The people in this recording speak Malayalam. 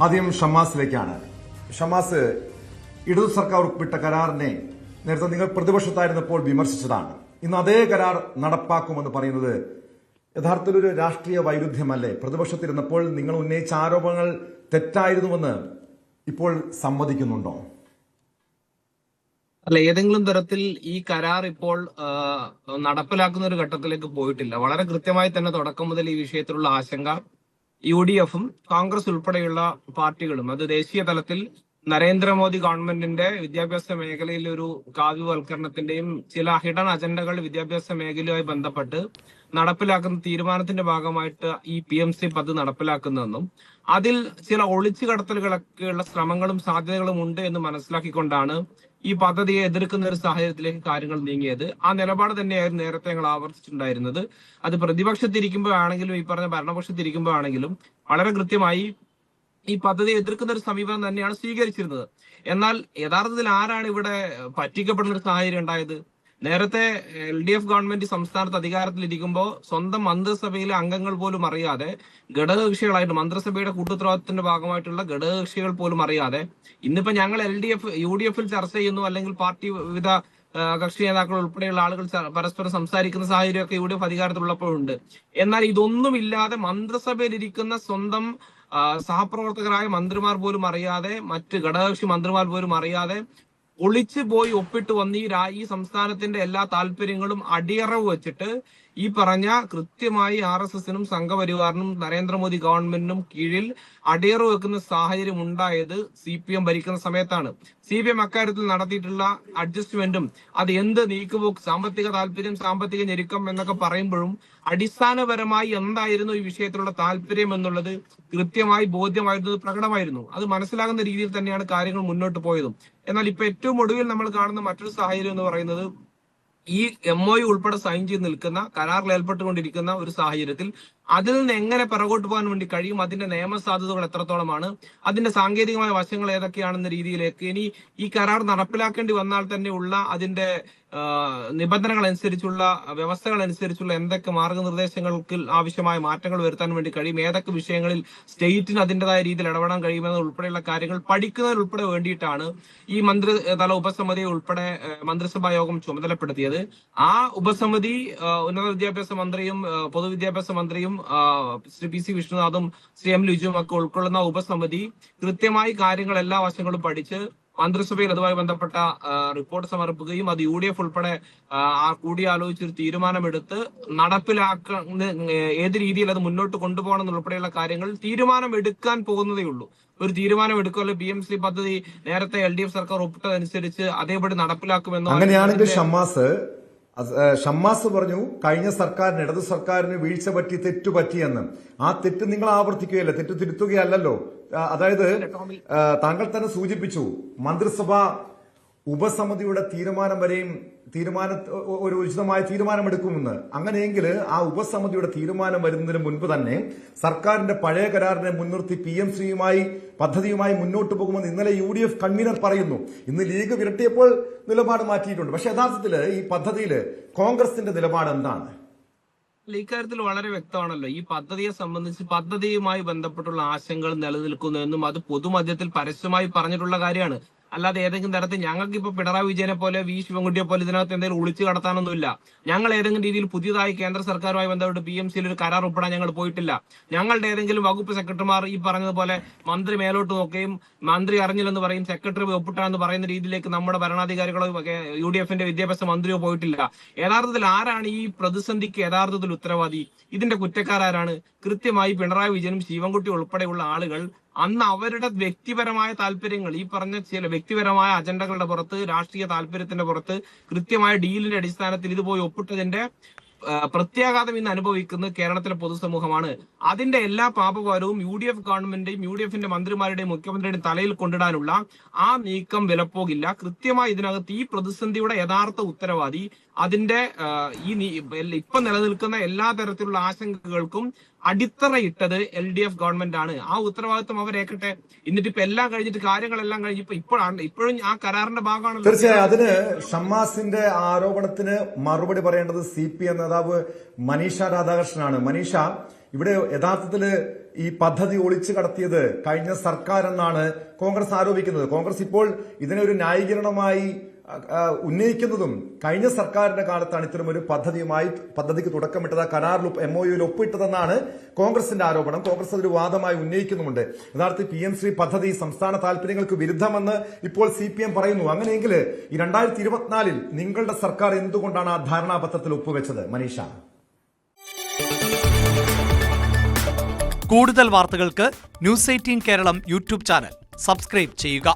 ആദ്യം ഷമ്മാസിലേക്കാണ്. ഷമ്മാസ്, ഇടതു സർക്കാർ ഒപ്പിട്ട കരാറിനെ നേരത്തെ നിങ്ങൾ പ്രതിപക്ഷത്തായിരുന്നപ്പോൾ വിമർശിച്ചതാണ്. ഇന്ന് അതേ കരാർ നടപ്പാക്കുമെന്ന് പറയുന്നത് യഥാർത്ഥത്തിൽ ഒരു രാഷ്ട്രീയ വൈരുദ്ധ്യമല്ലേ? പ്രതിപക്ഷത്തിരുന്നപ്പോൾ നിങ്ങൾ ഉന്നയിച്ച ആരോപണങ്ങൾ തെറ്റായിരുന്നുവെന്ന് ഇപ്പോൾ സമ്മതിക്കുന്നുണ്ടോ? അല്ല, ഏതെങ്കിലും തരത്തിൽ ഈ കരാർ ഇപ്പോൾ നടപ്പിലാക്കുന്ന ഒരു ഘട്ടത്തിലേക്ക് പോയിട്ടില്ല. വളരെ കൃത്യമായി തന്നെ തുടക്കം മുതൽ ഈ വിഷയത്തിലുള്ള ആശങ്ക UDFും കോൺഗ്രസ് ഉൾപ്പെടെയുള്ള പാർട്ടികളും, അത് ദേശീയ തലത്തിൽ നരേന്ദ്രമോദി ഗവൺമെന്റിന്റെ വിദ്യാഭ്യാസ മേഖലയിൽ ഒരു കാവ്യവൽക്കരണത്തിന്റെയും ചില ഹിഡൻ അജണ്ടകൾ വിദ്യാഭ്യാസ മേഖലയുമായി ബന്ധപ്പെട്ട് നടപ്പിലാക്കുന്ന തീരുമാനത്തിന്റെ ഭാഗമായിട്ട് ഈ PMC പദ്ധതി നടപ്പിലാക്കുന്നതെന്നും അതിൽ ചില ഒളിച്ചു കടത്തലുകളൊക്കെയുള്ള ശ്രമങ്ങളും സാധ്യതകളും ഉണ്ട് എന്ന് മനസ്സിലാക്കിക്കൊണ്ടാണ് ഈ പദ്ധതിയെ എതിർക്കുന്ന ഒരു സാഹചര്യത്തിലേക്ക് കാര്യങ്ങൾ നീങ്ങിയത്. ആ നിലപാട് തന്നെയായിരുന്നു നേരത്തെ ഞങ്ങൾ ആവർത്തിച്ചിട്ടുണ്ടായിരുന്നത്. അത് പ്രതിപക്ഷത്തിരിക്കുമ്പോഴാണെങ്കിലും ഈ പറഞ്ഞ ഭരണപക്ഷത്തിരിക്കുമ്പോഴാണെങ്കിലും വളരെ കൃത്യമായി ഈ പദ്ധതി എതിർക്കുന്ന ഒരു സമീപനം തന്നെയാണ് സ്വീകരിച്ചിരുന്നത്. എന്നാൽ യഥാർത്ഥത്തിൽ ആരാണ് ഇവിടെ പറ്റിക്കപ്പെടുന്ന ഒരു സാഹചര്യം ഉണ്ടായത്? നേരത്തെ LDF ഗവൺമെന്റ് സംസ്ഥാനത്ത് അധികാരത്തിലിരിക്കുമ്പോൾ സ്വന്തം മന്ത്രിസഭയിലെ അംഗങ്ങൾ പോലും അറിയാതെ ഘടകകക്ഷികളായിട്ട് മന്ത്രിസഭയുടെ കൂട്ടുത്തരവാദിത്തത്തിന്റെ ഭാഗമായിട്ടുള്ള ഘടകകക്ഷികൾ പോലും അറിയാതെ ഇന്നിപ്പോ ഞങ്ങൾ UDFൽ ചർച്ച ചെയ്യുന്നു, അല്ലെങ്കിൽ പാർട്ടി വിവിധ കക്ഷി നേതാക്കൾ ഉൾപ്പെടെയുള്ള ആളുകൾ പരസ്പരം സംസാരിക്കുന്ന സാഹചര്യമൊക്കെ UDF അധികാരത്തിലുള്ളപ്പോഴുണ്ട്. എന്നാൽ ഇതൊന്നുമില്ലാതെ മന്ത്രിസഭയിലിരിക്കുന്ന സ്വന്തം സഹപ്രവർത്തകരായ മന്ത്രിമാർ പോലും അറിയാതെ, മറ്റ് ഘടകകക്ഷി മന്ത്രിമാർ പോലും അറിയാതെ ഒളിച്ചു പോയി ഒപ്പിട്ട് വന്ന് ഈ സംസ്ഥാനത്തിന്റെ എല്ലാ താല്പര്യങ്ങളും അടിയറവ് വെച്ചിട്ട് ഈ പറഞ്ഞ കൃത്യമായി RSSനും സംഘപരിവാറിനും നരേന്ദ്രമോദി ഗവൺമെന്റിനും കീഴിൽ അടിയറവ് വെക്കുന്ന സാഹചര്യം ഉണ്ടായത് CPM ഭരിക്കുന്ന സമയത്താണ്. CPM അക്കാര്യത്തിൽ നടത്തിയിട്ടുള്ള അഡ്ജസ്റ്റ്മെന്റും അത് എന്ത് നീക്കുപോക്ക്, സാമ്പത്തിക താല്പര്യം, സാമ്പത്തിക ഞെരുക്കം എന്നൊക്കെ പറയുമ്പോഴും അടിസ്ഥാനപരമായി എന്തായിരുന്നു ഈ വിഷയത്തിലുള്ള താല്പര്യം എന്നുള്ളത് കൃത്യമായി ബോധ്യമായിരുന്നത് പ്രകടമായിരുന്നു. അത് മനസ്സിലാകുന്ന രീതിയിൽ തന്നെയാണ് കാര്യങ്ങൾ മുന്നോട്ട് പോയതും. എന്നാൽ ഇപ്പൊ ഏറ്റവും ഒടുവിൽ നമ്മൾ കാണുന്ന മറ്റൊരു സാഹചര്യം എന്ന് പറയുന്നത് ഈ MOU ഉൾപ്പെടെ സൈൻ ചെയ്ത് നിൽക്കുന്ന, കരാറിൽ ഏർപ്പെട്ടുകൊണ്ടിരിക്കുന്ന ഒരു സാഹചര്യത്തിൽ അതിൽ നിന്ന് എങ്ങനെ പിറകോട്ട് പോകാൻ വേണ്ടി കഴിയും, അതിന്റെ നിയമസാധ്യതകൾ എത്രത്തോളമാണ്, അതിന്റെ സാങ്കേതികമായ വശങ്ങൾ ഏതൊക്കെയാണെന്ന രീതിയിലേക്ക് ഇനി ഈ കരാർ നടപ്പിലാക്കേണ്ടി വന്നാൽ തന്നെ ഉള്ള അതിന്റെ നിബന്ധനകൾ അനുസരിച്ചുള്ള, വ്യവസ്ഥകൾ അനുസരിച്ചുള്ള എന്തൊക്കെ മാർഗനിർദ്ദേശങ്ങൾക്ക് ആവശ്യമായ മാറ്റങ്ങൾ വരുത്താൻ വേണ്ടി കഴിയും, ഏതൊക്കെ വിഷയങ്ങളിൽ സ്റ്റേറ്റിന് അതിൻ്റെതായ രീതിയിൽ ഇടപെടാൻ കഴിയുമെന്ന ഉൾപ്പെടെയുള്ള കാര്യങ്ങൾ പഠിക്കുന്നതിനുൾപ്പെടെ വേണ്ടിയിട്ടാണ് ഈ മന്ത്രിതല ഉപസമിതിയെ ഉൾപ്പെടെ മന്ത്രിസഭാ യോഗം ചുമതലപ്പെടുത്തിയത്. ആ ഉപസമിതി ഉന്നത വിദ്യാഭ്യാസ മന്ത്രിയും പൊതുവിദ്യാഭ്യാസ മന്ത്രിയും ശ്രീ PC വിഷ്ണുനാഥും ശ്രീ M ലിജുവും ഒക്കെ ഉൾക്കൊള്ളുന്ന ഉപസമിതി കൃത്യമായി കാര്യങ്ങൾ എല്ലാ വശങ്ങളും പഠിച്ച് മന്ത്രിസഭയിൽ അതുമായി ബന്ധപ്പെട്ട റിപ്പോർട്ട് സമർപ്പിക്കുകയും അത് UDF ഉൾപ്പെടെ കൂടിയാലോചിച്ചൊരു തീരുമാനമെടുത്ത് നടപ്പിലാക്കുന്ന ഏത് രീതിയിൽ അത് മുന്നോട്ട് കൊണ്ടുപോകണം എന്നുൾപ്പെടെയുള്ള കാര്യങ്ങൾ തീരുമാനമെടുക്കാൻ പോകുന്നതേ ഉള്ളൂ. ഒരു തീരുമാനം എടുക്കുമല്ലോ PMC പദ്ധതി നേരത്തെ LDF സർക്കാർ ഒപ്പിട്ടതനുസരിച്ച് അതേപടി നടപ്പിലാക്കുമെന്നോ? അങ്ങനെയാണെങ്കിൽ ഷമ്മാസ് പറഞ്ഞു കഴിഞ്ഞ സർക്കാരിന്, ഇടതു സർക്കാരിന് വീഴ്ച പറ്റി, തെറ്റുപറ്റിയെന്ന്. ആ തെറ്റ് നിങ്ങൾ ആവർത്തിക്കുകയല്ല, തെറ്റ് തിരുത്തുകയല്ലല്ലോ. അതായത് താങ്കൾ തന്നെ സൂചിപ്പിച്ചു മന്ത്രിസഭ ഉപസമിതിയുടെ തീരുമാനം വരെയും ഒരു ഉചിതമായ തീരുമാനമെടുക്കുമെന്ന്. അങ്ങനെയെങ്കിൽ ആ ഉപസമിതിയുടെ തീരുമാനം വരുന്നതിന് മുൻപ് തന്നെ സർക്കാരിന്റെ പഴയ കരാറിനെ മുൻനിർത്തി PMCയുമായി പദ്ധതിയുമായി മുന്നോട്ട് പോകുമെന്ന് ഇന്നലെ UDF കൺവീനർ പറയുന്നു. ഇന്ന് ലീഗ് വിരട്ടിയപ്പോൾ നിലപാട് മാറ്റിയിട്ടുണ്ട്. പക്ഷെ യഥാർത്ഥത്തിൽ ഈ പദ്ധതിയിൽ കോൺഗ്രസിന്റെ നിലപാട് എന്താണ്? ഇക്കാര്യത്തിൽ വളരെ വ്യക്തമാണല്ലോ. ഈ പദ്ധതിയെ സംബന്ധിച്ച് പദ്ധതിയുമായി ബന്ധപ്പെട്ടുള്ള ആശങ്കകൾ നിലനിൽക്കുന്നു എന്നും അത് പൊതുമധ്യത്തിൽ പരസ്യമായി പറഞ്ഞിട്ടുള്ള കാര്യമാണ്. അല്ലാതെ ഏതെങ്കിലും തരത്തിൽ ഞങ്ങൾക്ക് ഇപ്പൊ പിണറായി വിജയനെ പോലെ V ശിവൻകുട്ടിയെ പോലെ ഇതിനകത്ത് എന്തെങ്കിലും ഒളിച്ചു കടത്താനൊന്നുമില്ല. ഞങ്ങൾ ഏതെങ്കിലും രീതിയിൽ പുതിയതായി കേന്ദ്ര സർക്കാരുമായി ബന്ധപ്പെട്ട് PMCയിൽ ഒരു കരാർ ഒപ്പിടാൻ ഞങ്ങൾ പോയിട്ടില്ല. ഞങ്ങളുടെ ഏതെങ്കിലും വകുപ്പ് സെക്രട്ടറിമാർ ഈ പറഞ്ഞതുപോലെ മന്ത്രി മേലോട്ട് നോക്കുകയും മന്ത്രി അറിഞ്ഞില്ലെന്ന് പറയും, സെക്രട്ടറി ഒപ്പിട്ടാന്ന് പറയുന്ന രീതിയിലേക്ക് നമ്മുടെ ഭരണാധികാരികളോ UDFന്റെ വിദ്യാഭ്യാസ മന്ത്രിയോ പോയിട്ടില്ല. യഥാർത്ഥത്തിൽ ആരാണ് ഈ പ്രതിസന്ധിക്ക് യഥാർത്ഥത്തിൽ ഉത്തരവാദി? ഇതിന്റെ കുറ്റക്കാരാണ്? കൃത്യമായി പിണറായി വിജയനും ശിവൻകുട്ടി ഉൾപ്പെടെയുള്ള ആളുകൾ അന്ന് അവരുടെ വ്യക്തിപരമായ താല്പര്യങ്ങൾ, ഈ പറഞ്ഞ ചില വ്യക്തിപരമായ അജണ്ടകളുടെ പുറത്ത്, രാഷ്ട്രീയ താല്പര്യത്തിന്റെ പുറത്ത് കൃത്യമായ ഡീലിന്റെ അടിസ്ഥാനത്തിൽ ഇത് പോയി ഒപ്പിട്ടതിന്റെ പ്രത്യാഘാതം ഇന്ന് അനുഭവിക്കുന്നത് കേരളത്തിലെ പൊതുസമൂഹമാണ്. അതിന്റെ എല്ലാ പാപഭാരവും UDF ഗവൺമെന്റിന്റെയും UDFന്റെ മന്ത്രിമാരുടെയും മുഖ്യമന്ത്രിയുടെയും തലയിൽ കൊണ്ടിടാനുള്ള ആ നീക്കം വിലപ്പോകില്ല. കൃത്യമായി ഇതിനകത്ത് ഈ പ്രതിസന്ധിയുടെ യഥാർത്ഥ ഉത്തരവാദി, അതിന്റെ ഇപ്പൊ നിലനിൽക്കുന്ന എല്ലാ തരത്തിലുള്ള ആശങ്കകൾക്കും അടിത്തറയിട്ടത് LDF ഗവൺമെന്റ് ആണ്. ആ ഉത്തരവാദിത്വം അവരേക്കട്ടെ. എന്നിട്ട് ഇപ്പൊ എല്ലാം കഴിഞ്ഞിട്ട് കാര്യങ്ങളെല്ലാം കഴിഞ്ഞ് ഇപ്പോഴും ആ കരാറിന്റെ ഭാഗമാണ്. തീർച്ചയായും അതിന് ഷമ്മാസിന്റെ ആരോപണത്തിന് മറുപടി പറയേണ്ടത് CPM നേതാവ് മനീഷ രാധാകൃഷ്ണനാണ്. മനീഷ, ഇവിടെ യഥാർത്ഥത്തില് ഈ പദ്ധതി ഒളിച്ചു കടത്തിയത് കഴിഞ്ഞ സർക്കാർ എന്നാണ് കോൺഗ്രസ് ആരോപിക്കുന്നത്. കോൺഗ്രസ് ഇപ്പോൾ ഇതിനെ ഒരു ന്യായീകരണമായി ഉന്നയിക്കുന്നതും കഴിഞ്ഞ സർക്കാരിന്റെ കാലത്താണ് ഇത്തരമൊരു പദ്ധതിക്ക് തുടക്കമിട്ടത്, കരാറിൽ MOUയിൽ ഒപ്പിട്ടതെന്നാണ് കോൺഗ്രസിന്റെ ആരോപണം. കോൺഗ്രസ് അതൊരു വാദമായി ഉന്നയിക്കുന്നുമുണ്ട്. യഥാർത്ഥത്തിൽ PM ശ്രീ പദ്ധതി സംസ്ഥാന താല്പര്യങ്ങൾക്ക് വിരുദ്ധമെന്ന് ഇപ്പോൾ CPM പറയുന്നു. അങ്ങനെയെങ്കിൽ ഈ 2024 നിങ്ങളുടെ സർക്കാർ എന്തുകൊണ്ടാണ് ആ ധാരണാപത്രത്തിൽ ഒപ്പുവെച്ചത്? മനീഷ, കൂടുതൽ വാർത്തകൾക്ക് News 18 Keralam YouTube channel subscribe ചെയ്യുക.